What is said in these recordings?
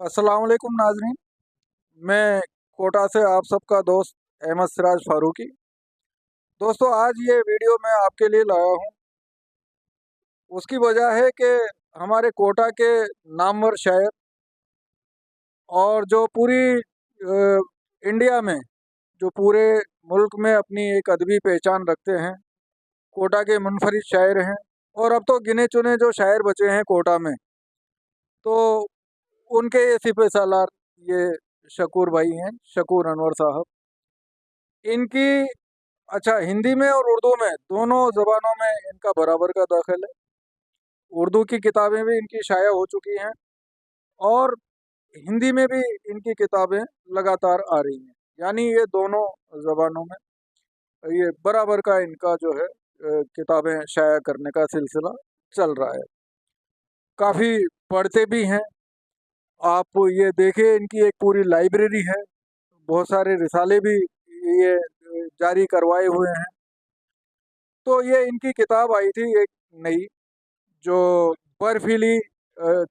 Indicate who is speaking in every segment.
Speaker 1: अस्सलाम वालेकुम नाजरीन। मैं कोटा से आप सबका दोस्त अहमद सिराज फारूकी। दोस्तों, आज ये वीडियो मैं आपके लिए लाया हूँ। उसकी वजह है कि हमारे कोटा के नामवर शायर और जो पूरी इंडिया में, जो पूरे मुल्क में अपनी एक अदबी पहचान रखते हैं, कोटा के मुनफरिद शायर हैं। और अब तो गिने चुने जो शायर बचे हैं कोटा में, तो उनके ये सिपह सालार ये शकूर भाई हैं, शकूर अनवर साहब। इनकी, अच्छा, हिंदी में और उर्दू में दोनों ज़बानों में इनका बराबर का दाखिल है। उर्दू की किताबें भी इनकी शाया हो चुकी हैं और हिंदी में भी इनकी किताबें लगातार आ रही हैं। यानी ये दोनों ज़बानों में ये बराबर का इनका जो है किताबें शाया करने का सिलसिला चल रहा है। काफ़ी पढ़ते भी हैं। आप ये देखिए, इनकी एक पूरी लाइब्रेरी है। बहुत सारे रिसाले भी ये जारी करवाए हुए हैं। तो ये इनकी किताब आई थी एक नई, जो बर्फीली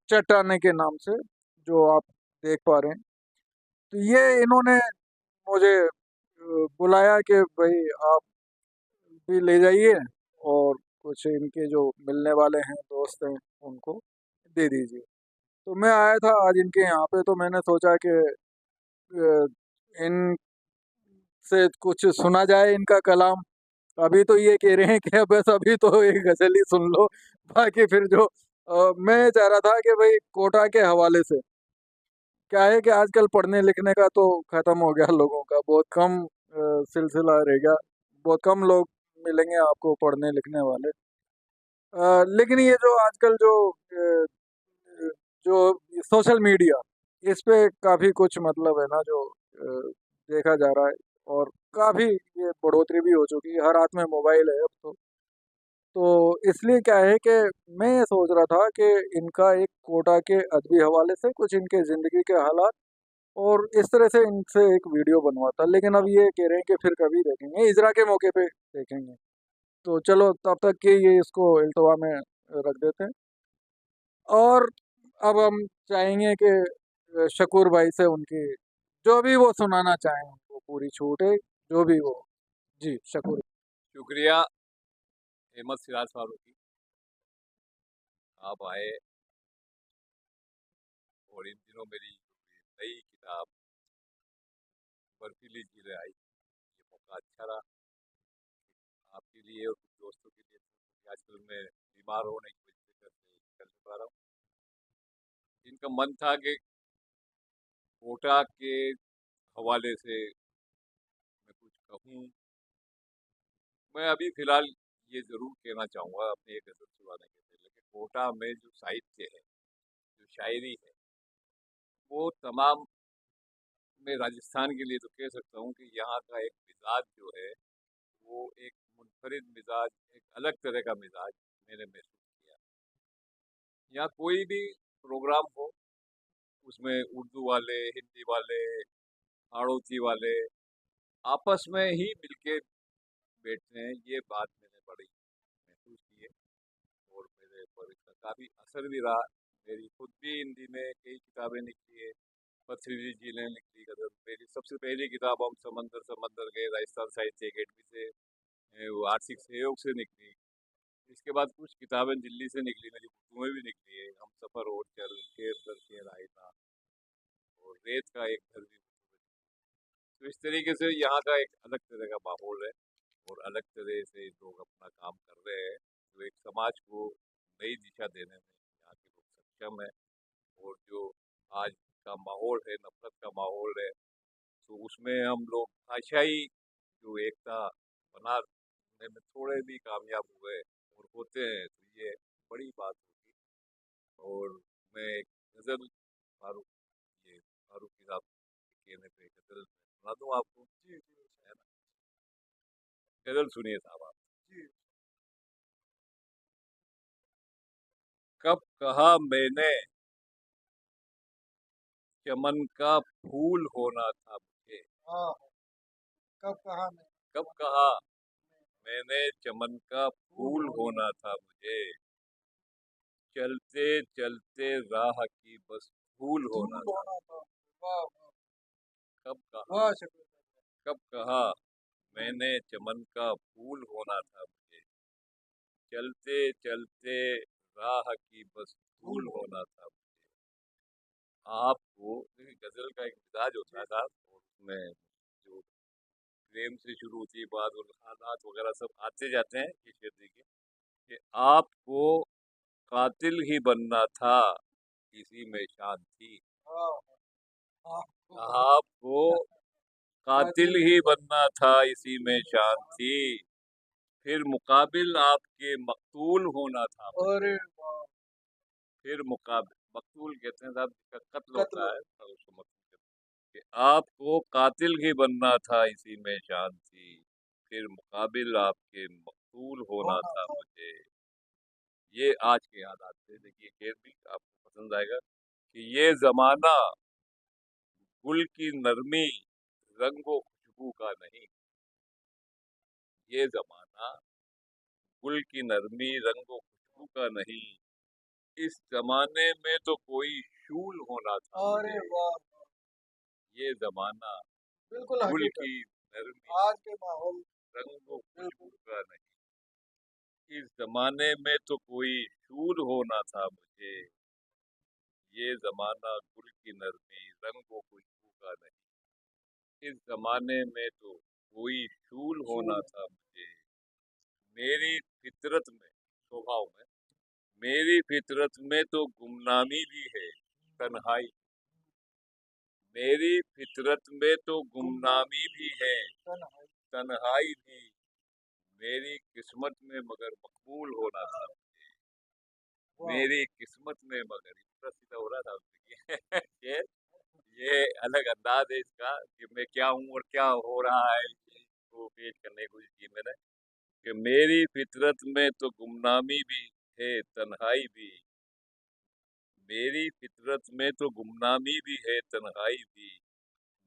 Speaker 1: चट्टाने के नाम से, जो आप देख पा रहे हैं। तो ये इन्होंने मुझे बुलाया कि भाई आप भी ले जाइए और कुछ इनके जो मिलने वाले हैं, दोस्त हैं, उनको दे दीजिए। तो मैं आया था आज इनके यहाँ पे, तो मैंने सोचा कि इनसे कुछ सुना जाए इनका कलाम। अभी तो ये कह रहे हैं कि बस अभी तो एक गजल ही सुन लो, बाकी फिर जो मैं चाह रहा था कि भाई कोटा के हवाले से क्या है कि आजकल पढ़ने लिखने का तो खत्म हो गया लोगों का, बहुत कम सिलसिला रह गया। बहुत कम लोग मिलेंगे आपको पढ़ने लिखने वाले। लेकिन ये जो आजकल जो सोशल मीडिया, इस पे काफ़ी कुछ मतलब है ना, जो देखा जा रहा है। और काफ़ी ये बढ़ोतरी भी हो चुकी है, हर हाथ में मोबाइल है अब तो इसलिए क्या है कि मैं ये सोच रहा था कि इनका एक कोटा के अदबी हवाले से कुछ इनके ज़िंदगी के हालात और इस तरह से इनसे एक वीडियो बनवाता। लेकिन अब ये कह रहे हैं कि फिर कभी देखेंगे, इजरा के मौके पे देखेंगे। तो चलो, तब तक के ये इसको इल्तवा में रख देते हैं। और अब हम चाहेंगे कि शकूर भाई से उनकी जो भी वो सुनाना चाहें, उनको पूरी छूट है, जो भी वो। जी शकूर।
Speaker 2: शुक्रिया अहमद सिराज फारूकी। आप आए और इन दिनों मेरी नई किताब बर्फीली झीलें आई, ये मौका अच्छा रहा आपके लिए और कुछ दोस्तों के लिए, क्योंकि आजकल मैं बीमार होने की वजह से घर से निकल नहीं पा रहा हूँ। इनका मन था कि कोटा के हवाले से मैं कुछ कहूँ। मैं अभी फिलहाल ये ज़रूर कहना चाहूँगा अपनी एक गज़ल सुनाने के पहले कि कोटा में जो साहित्य है, जो शायरी है, वो तमाम, मैं राजस्थान के लिए तो कह सकता हूँ कि यहाँ का एक मिजाज जो है, वो एक मुनफरिद मिजाज, एक अलग तरह का मिजाज मैंने महसूस किया। यहाँ कोई भी प्रोग्राम हो, उसमें उर्दू वाले, हिंदी वाले, हाड़ौती वाले आपस में ही मिलके बैठते हैं। ये बात मैंने बड़ी महसूस की है और मेरे पर इसका काफ़ी असर भी रहा। मेरी खुद भी हिंदी में कई किताबें निकली है। पथरीली झीलें निकली गजल, मेरी सबसे पहली किताब हम समंदर समंदर गए राजस्थान साहित्य अकेडमी से, वो आर्थिक सहयोग से निकली। इसके बाद कुछ किताबें दिल्ली से निकली, मेरी उर्दू में भी निकली है, हम सफ़र और चल, शेर दर शेर आईना और रेत का एक घर भी। तो इस तरीके से यहाँ का एक अलग तरह का माहौल है और अलग तरह से लोग अपना काम कर रहे हैं, जो एक समाज को नई दिशा देने में यहाँ के लोग सक्षम है। और जो आज का माहौल है, नफरत का माहौल है, तो उसमें हम लोग भाषाई जो एकता बनाने में थोड़े भी कामयाब हुए और होते हैं, तो ये बड़ी बात होगी। और मैं एक गज़ल फारूक, ये फारूकी साहब के कहने पे गज़ल सुना दूँ आपको? जी जी, है ना? गज़ल सुनिए साहब आप। जी। कब कहा मैंने चमन का फूल होना था मुझे,
Speaker 1: हाँ, कब कहा मैं।
Speaker 2: कब कहा मैंने चमन का फूल होना था मुझे, चलते चलते राह की बस भूल होना
Speaker 1: धूल
Speaker 2: था।
Speaker 1: होना था। वाह वाह
Speaker 2: कब कहा,
Speaker 1: वाह शुक्र।
Speaker 2: कब कहा मैंने चमन का फूल होना था मुझे। चलते चलते राह की बस
Speaker 1: धूल
Speaker 2: धूल
Speaker 1: होना।
Speaker 2: होना था मुझे। आपको देखिए, गजल का एक मिजाज होता है साहब, और उसमें जो प्रेम से शुरू होती है बात और हालात वगैरह सब आते जाते हैं। ये शेर देखिए कि आपको कातिल ही बनना था, इसी में शान थी।
Speaker 1: हाँ हाँ
Speaker 2: आपको कातिल
Speaker 1: कातिल ही
Speaker 2: ही
Speaker 1: बन।
Speaker 2: बनना था, इसी में
Speaker 1: इसी में
Speaker 2: शान
Speaker 1: शान।
Speaker 2: थी। फिर मुकाबिल आपके मकतूल होना था मुझे।
Speaker 1: अरे वाह।
Speaker 2: फिर मुकाबिल, मकतूल कहते हैं साहब जिसका कत्ल
Speaker 1: कत्ल
Speaker 2: होता
Speaker 1: हो।
Speaker 2: है, तो उसको मकतूल कहते हैं। कि आपको कातिल ही बनना था, इसी में शान थी। फिर मुकाबिल आपके मकतूल होना
Speaker 1: होना
Speaker 2: था
Speaker 1: था।
Speaker 2: मुझे। ये आज के हालात थे। देखिए शेर भी आपको पसंद आएगा कि ये जमाना गुल की नरमी रंगो खुशबू का नहीं। ये जमाना गुल की नरमी रंगो खुशबू का नहीं। इस जमाने में तो कोई शूल होना था
Speaker 1: अरे
Speaker 2: मुझे।
Speaker 1: वाह।
Speaker 2: ये जमाना
Speaker 1: बिल्कुल
Speaker 2: गुल
Speaker 1: हकीकत।
Speaker 2: की नरमी
Speaker 1: आज के माहौल।
Speaker 2: रंगो खुशबू
Speaker 1: बिल्कुल।
Speaker 2: का नहीं। इस जमाने में तो कोई शूल होना था मुझे। ये जमाना गुल की नरमी रंगो खुशबू का नहीं। इस जमाने में तो कोई शूल होना
Speaker 1: शूल।
Speaker 2: था मुझे। मेरी फितरत में, स्वभाव में, मेरी फितरत में तो गुमनामी भी है, तन्हाई। मेरी फितरत में तो
Speaker 1: गुमनाम।
Speaker 2: गुमनामी भी है,
Speaker 1: तन्हाई।
Speaker 2: तन्हाई भी। मेरी किस्मत में मगर मकबूल होना था मुझे।
Speaker 1: वाह।
Speaker 2: मेरी किस्मत में मगर, इतना सीधा हो रहा था उसमें। ये अलग अंदाज है इसका कि मैं क्या हूँ और क्या हो रहा है, इसको पेश करने की कोशिश की मैंने। कि मेरी फितरत में तो गुमनामी भी है, तन्हाई भी। मेरी फितरत में तो गुमनामी भी है, तन्हाई भी।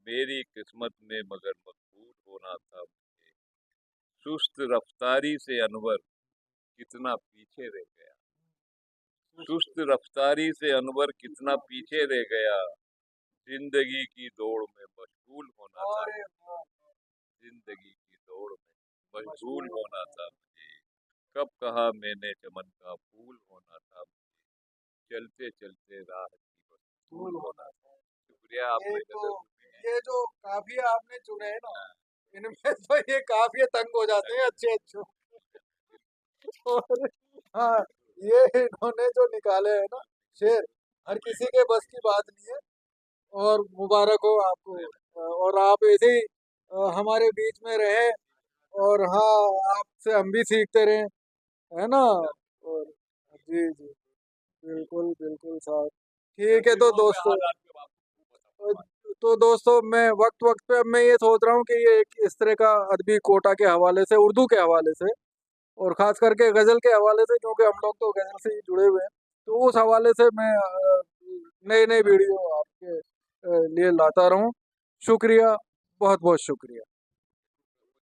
Speaker 2: मेरी किस्मत में मगर मकबूल होना था मुझे। सुस्त रफ्तारी से अनवर कितना पीछे रह गया। सुस्त रफ्तारी से अनवर कितना पीछे रह गया। जिंदगी की दौड़ में मशगूल होना था
Speaker 1: अरे
Speaker 2: मुझे।
Speaker 1: वाह।
Speaker 2: जिंदगी की दौड़ में मशगूल
Speaker 1: मशहूर
Speaker 2: होना
Speaker 1: होना।
Speaker 2: था मुझे। कब कहा मैंने चमन का फूल होना था मुझे। चलते चलते राह की बस
Speaker 1: धूल
Speaker 2: धूल होना
Speaker 1: होना
Speaker 2: था।
Speaker 1: था।
Speaker 2: शुक्रिया,
Speaker 1: ये
Speaker 2: आपने
Speaker 1: तो
Speaker 2: गजल सुनी है।
Speaker 1: ये जो काफिया आपने चुने हैं ना,
Speaker 2: हाँ,
Speaker 1: इनमें तो ये काफिया तंग हो जाते हैं अच्छे अच्छे। और हाँ, ये इन्होंने जो निकाले हैं ना शेर, हर किसी के बस की बात नहीं है। और मुबारक हो आपको। और आप ऐसे ही हमारे बीच में रहे। और हाँ, आपसे हम भी सीखते रहे, है ना। और जी जी, बिल्कुल बिल्कुल साहब। ठीक है तो
Speaker 2: शेरों पे
Speaker 1: दोस्तों,
Speaker 2: हालात में आपको बताऊंगा बात।
Speaker 1: तो दोस्तों मैं वक्त वक्त पे अब मैं ये सोच रहा हूँ कि ये एक इस तरह का अदबी कोटा के हवाले से, उर्दू के हवाले से, और खास करके गजल के हवाले से, क्योंकि हम लोग तो गजल से ही जुड़े हुए हैं, तो उस हवाले से मैं नई नई वीडियो आपके लिए लाता रहूं। शुक्रिया, बहुत बहुत शुक्रिया।